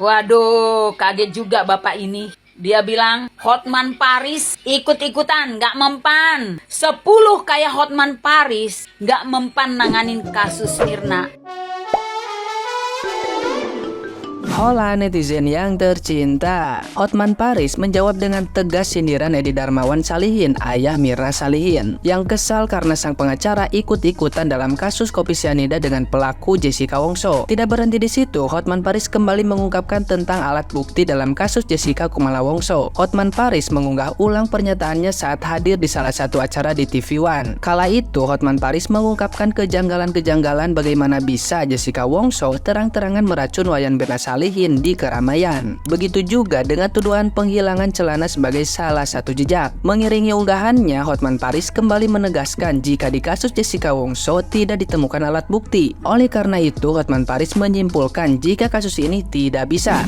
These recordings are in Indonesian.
Waduh, kaget juga bapak ini. Dia bilang, Hotman Paris ikut-ikutan, gak mempan. 10 kayak Hotman Paris, gak mempan nanganin kasus Mirna. Hola netizen yang tercinta. Hotman Paris menjawab dengan tegas sindiran Edi Darmawan Salihin, ayah Mirna Salihin, yang kesal karena sang pengacara ikut-ikutan dalam kasus kopi sianida dengan pelaku Jessica Wongso. Tidak berhenti di situ, Hotman Paris kembali mengungkapkan tentang alat bukti dalam kasus Jessica Kumala Wongso. Hotman Paris mengunggah ulang pernyataannya saat hadir di salah satu acara di TV One. Kala itu, Hotman Paris mengungkapkan kejanggalan-kejanggalan bagaimana bisa Jessica Wongso terang-terangan meracun Wayan Mirna Salihin di keramaian. Begitu juga dengan tuduhan penghilangan celana sebagai salah satu jejak. Mengiringi unggahannya, Hotman Paris kembali menegaskan jika di kasus Jessica Wongso tidak ditemukan alat bukti. Oleh karena itu, Hotman Paris menyimpulkan jika kasus ini tidak bisa.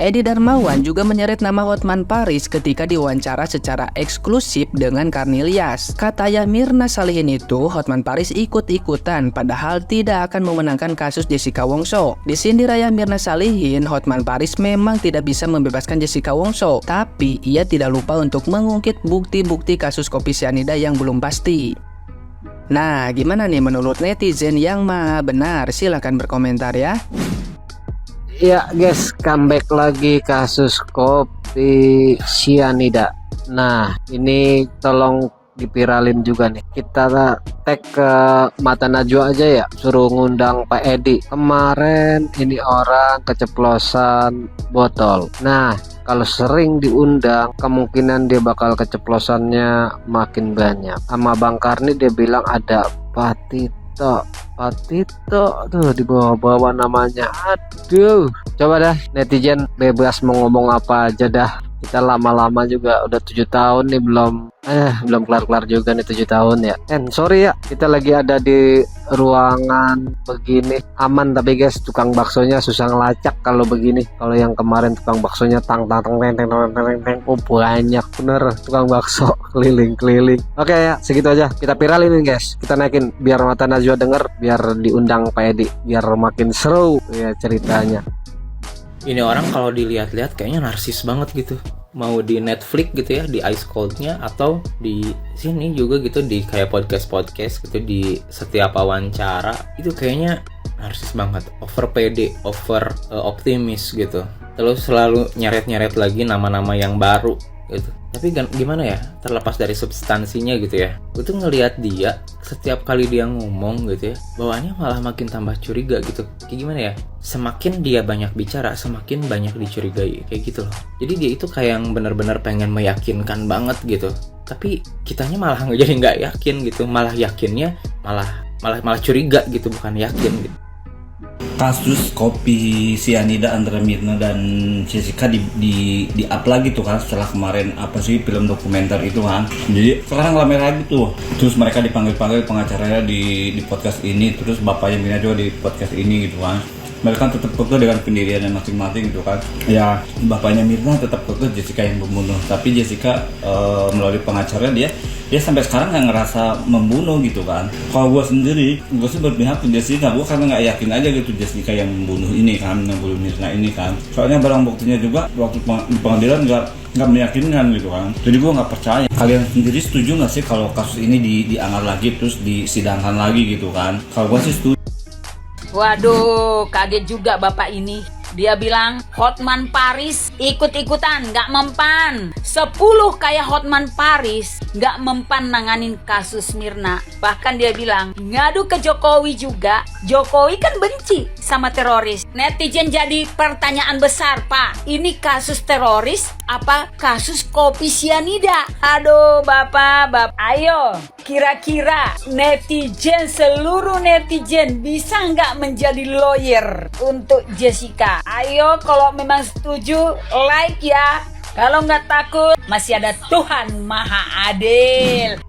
Edi Darmawan juga menyeret nama Hotman Paris ketika diwawancara secara eksklusif dengan Karnilias. Kata ayah Mirna Salihin itu, Hotman Paris ikut-ikutan padahal tidak akan memenangkan kasus Jessica Wongso. Disindir ayah Mirna Salihin, Hotman Paris memang tidak bisa membebaskan Jessica Wongso, tapi ia tidak lupa untuk mengungkit bukti-bukti kasus kopi sianida yang belum pasti. Nah, gimana nih menurut netizen yang maha benar? Silahkan berkomentar ya. Ya guys, comeback lagi kasus kopi sianida. Nah, ini tolong dipiralin juga nih. Kita tag ke Mata Najwa aja ya, suruh ngundang Pak Edi. Kemarin ini orang keceplosan botol. Nah, kalau sering diundang, kemungkinan dia bakal keceplosannya makin banyak. Sama Bang Karni dia bilang ada Patito tuh dibawa-bawa namanya. Aduh, coba dah netizen bebas mau ngomong apa aja dah. Kita lama-lama juga udah 7 tahun nih belum kelar-kelar juga nih 7 tahun ya. Sorry ya, kita lagi ada di ruangan begini aman, tapi guys tukang baksonya susah ngelacak kalau begini. Kalau yang kemarin tukang baksonya tang oh banyak bener tukang bakso keliling-keliling. Oke ya, segitu aja. Kita viralin guys, kita naikin biar Mata Najwa denger, biar diundang Pak Edi, biar makin seru ya ceritanya. Ini orang kalau dilihat-lihat kayaknya narsis banget gitu. Mau di Netflix gitu ya, di Ice Cold-nya, atau di sini juga gitu, di kayak podcast gitu, di setiap wawancara itu kayaknya narsis banget, over pede, over optimis gitu. Terus selalu nyeret-nyeret lagi nama-nama yang baru gitu. Tapi gimana ya, terlepas dari substansinya gitu ya, gue tuh ngelihat dia setiap kali dia ngomong gitu ya, bawaannya malah makin tambah curiga gitu. Kayak gimana ya, semakin dia banyak bicara semakin banyak dicurigai kayak gitu loh. Jadi dia itu kayak yang benar-benar pengen meyakinkan banget gitu, tapi kitanya malah jadi nggak yakin gitu, malah yakinnya malah curiga gitu, bukan yakin gitu. Kasus kopi sianida antara Mirna dan Jessica di up lagi tuh kan, setelah kemarin apa sih film dokumenter itu kan. Jadi sekarang rame lagi tuh. Terus mereka dipanggil pengacaranya di podcast ini, terus bapaknya Mirna juga di podcast ini gitu kan. Mereka tetap kekeh dengan pendiriannya masing-masing gitu kan. Ya bapaknya Mirna tetap kekeh Jessica yang membunuh, tapi Jessica melalui pengacara dia sampai sekarang nggak ngerasa membunuh gitu kan. Kalau gue sendiri, gue sih berpihak ke Jessica, gue karena nggak yakin aja gitu Jessica yang membunuh ini kan, yang membunuh Mirna ini kan. Soalnya barang buktinya juga waktu di pengadilan nggak meyakinkan gitu kan. Jadi gue nggak percaya. Kalian sendiri setuju nggak sih kalau kasus ini diangkat lagi terus disidangkan lagi gitu kan? Kalau gue sih setuju. Waduh, kaget juga bapak ini. Dia bilang, Hotman Paris ikut-ikutan, gak mempan. 10 kayak Hotman Paris gak mempan nanganin kasus Mirna. Bahkan dia bilang, ngadu ke Jokowi juga. Jokowi kan benci sama teroris. Netizen jadi pertanyaan besar, Pak. Ini kasus teroris apa kasus kopi sianida? Aduh, Bapak. Ayo, kira-kira netizen, seluruh netizen bisa nggak menjadi lawyer untuk Jessica? Ayo, kalau memang setuju, like ya. Kalau nggak takut, masih ada Tuhan Maha Adil.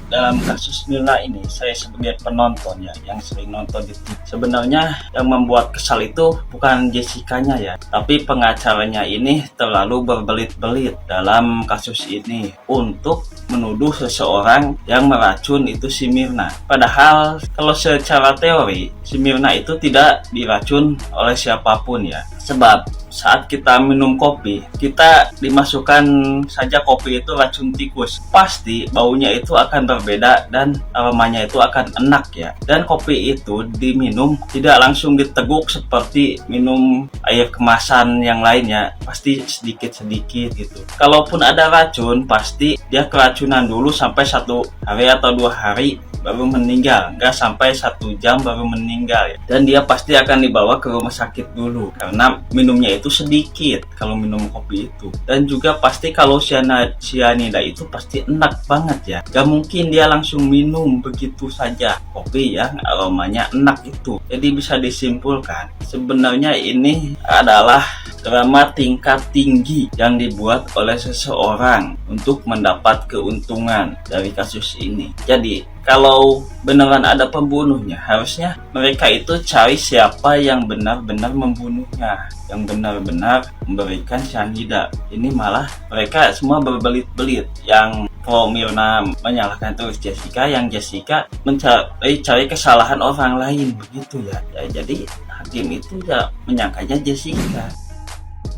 Dalam kasus Mirna ini, saya sebagai penonton ya, yang sering nonton di TV. Sebenarnya yang membuat kesal itu bukan Jessica-nya ya, tapi pengacaranya ini terlalu berbelit-belit dalam kasus ini untuk menuduh seseorang yang meracun itu si Mirna. Padahal kalau secara teori, si Mirna itu tidak diracun oleh siapapun ya. Sebab saat kita minum kopi, kita dimasukkan saja kopi itu racun tikus. Pasti baunya itu akan berbeda dan aromanya itu akan enak ya. Dan kopi itu diminum tidak langsung diteguk seperti minum air kemasan yang lainnya. Pasti sedikit-sedikit gitu. Kalaupun ada racun, pasti dia keracunan dulu sampai 1 hari atau 2 hari baru meninggal, nggak sampai 1 jam baru meninggal ya. Dan dia pasti akan dibawa ke rumah sakit dulu karena minumnya itu sedikit kalau minum kopi itu. Dan juga pasti kalau cyanida itu pasti enak banget ya, nggak mungkin dia langsung minum begitu saja kopi yang aromanya enak itu. Jadi bisa disimpulkan sebenarnya ini adalah drama tingkat tinggi yang dibuat oleh seseorang untuk mendapat keuntungan dari kasus ini. Jadi kalau beneran ada pembunuhnya, harusnya mereka itu cari siapa yang benar-benar membunuhnya, yang benar-benar memberikan cyanida. Ini malah mereka semua berbelit-belit, yang pro Mirna menyalahkan terus Jessica, yang Jessica mencari kesalahan orang lain, begitu ya. Jadi hakim itu ya menyangkanya Jessica.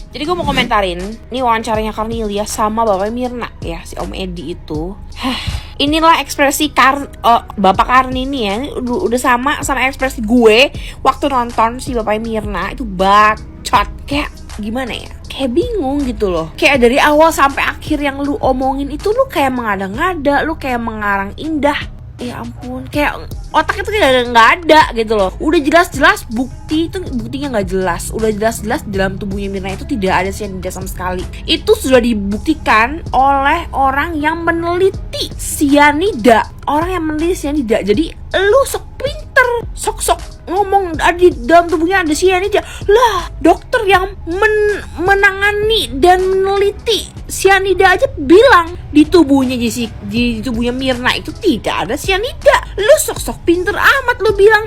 Jadi gue mau komentarin nih wawancaranya Cornelia sama Bapak Mirna ya, si Om Edi itu. Inilah ekspresi Bapak Karni ini ya, ini udah sama ekspresi gue waktu nonton si Bapak Mirna itu bacot. Kayak gimana ya? Kayak bingung gitu loh. Kayak dari awal sampai akhir yang lu omongin itu lu kayak mengada-ngada, lu kayak mengarang indah. Ya ampun, kayak otak itu kayak nggak ada gitu loh. Udah jelas-jelas buktinya nggak jelas. Udah jelas-jelas dalam tubuhnya Mirna itu tidak ada cyanida sama sekali. Itu sudah dibuktikan oleh orang yang meneliti cyanida. Jadi lu sok pinter, sok ngomong di dalam tubuhnya ada cyanida. Lah, dokter yang menangani dan meneliti cyanida aja bilang di tubuhnya Mirna itu tidak ada cyanida. Lu sok pinter amat lu bilang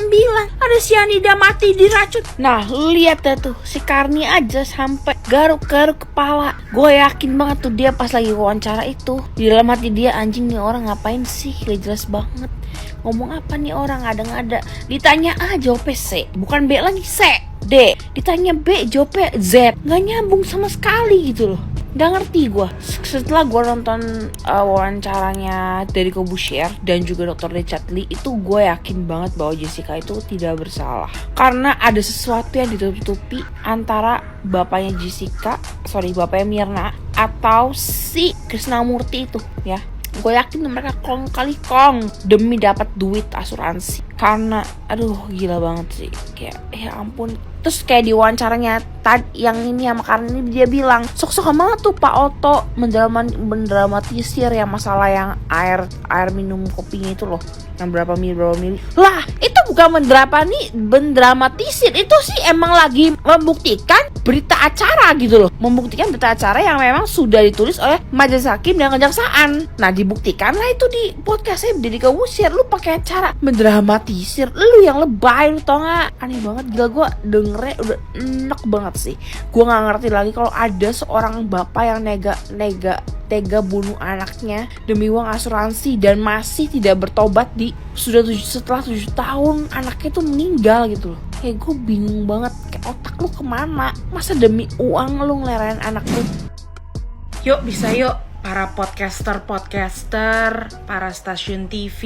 ada cyanida, mati diracun. Nah, lu lihat tuh si Karni aja sampai garuk-garuk kepala. Gue yakin banget tuh dia pas lagi wawancara itu di dalam hati dia, anjing nih orang ngapain sih, gak jelas banget. Ngomong apa nih orang, ada ditanya A jawabnya C, bukan B lagi, C, D, ditanya B jawabnya Z. Gak nyambung sama sekali gitu loh. Gak ngerti gue. Setelah gue nonton wawancaranya dari Corbusier dan juga Dr. Richard Lee, itu gue yakin banget bahwa Jessica itu tidak bersalah. Karena ada sesuatu yang ditutupi antara bapaknya Mirna atau si Krishnamurti itu ya. Gue yakin mereka kong kali demi dapat duit asuransi. Karena aduh gila banget sih. Kayak ya ampun. Terus kayak di wawancaranya yang ini sama Karni, dia bilang sok-sok banget tuh Pak Otto mendramatisir yang masalah yang air minum kopinya itu loh, yang berapa mili. Lah itu bukan mendramatisir, itu sih emang lagi membuktikan berita acara gitu loh. Membuktikan berita acara yang memang sudah ditulis oleh majelis hakim dan kejaksaan. Nah dibuktikan lah itu di podcastnya Deddy Corbusier. Lu pakai cara mendramatisir, lu yang lebay, lu tau gak? Aneh banget, gila, gue dengernya udah enak banget sih. Gue gak ngerti lagi kalau ada seorang bapak yang tega bunuh anaknya demi uang asuransi dan masih tidak bertobat setelah 7 tahun anaknya tuh meninggal gitu loh. Kayak gue bingung banget, kayak otak lu kemana? Masa demi uang lu ngelerain anak lu? Yuk bisa yuk para podcaster, para stasiun TV,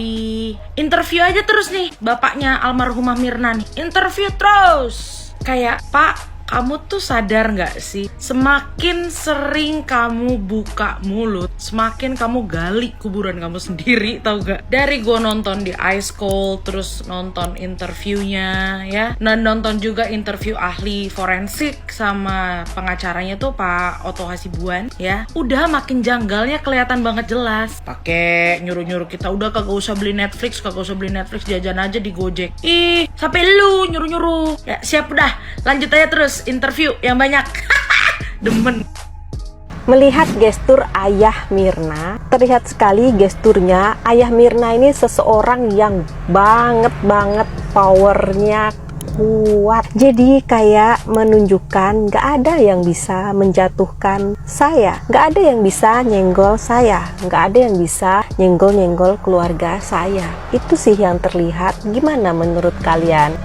interview aja terus nih bapaknya almarhumah Mirna nih. Interview terus. Kayak, Pak, kamu tuh sadar gak sih, semakin sering kamu buka mulut, semakin kamu gali kuburan kamu sendiri, tau gak? Dari gue nonton di Ice Cold, terus nonton interviewnya ya, dan nonton juga interview ahli forensik sama pengacaranya tuh Pak Otto Hasibuan ya, udah makin janggalnya kelihatan banget jelas. Pakai nyuruh-nyuruh kita udah kagak usah beli Netflix, jajan aja di Gojek. Ih, sampai lu nyuruh-nyuruh. Ya siap, udah lanjut aja terus interview yang banyak. Demen. Melihat gestur ayah Mirna, terlihat sekali gesturnya. Ayah Mirna ini seseorang yang banget powernya kuat. Jadi kayak menunjukkan gak ada yang bisa menjatuhkan saya, gak ada yang bisa nyenggol saya, gak ada yang bisa nyenggol keluarga saya. Itu sih yang terlihat. Gimana menurut kalian?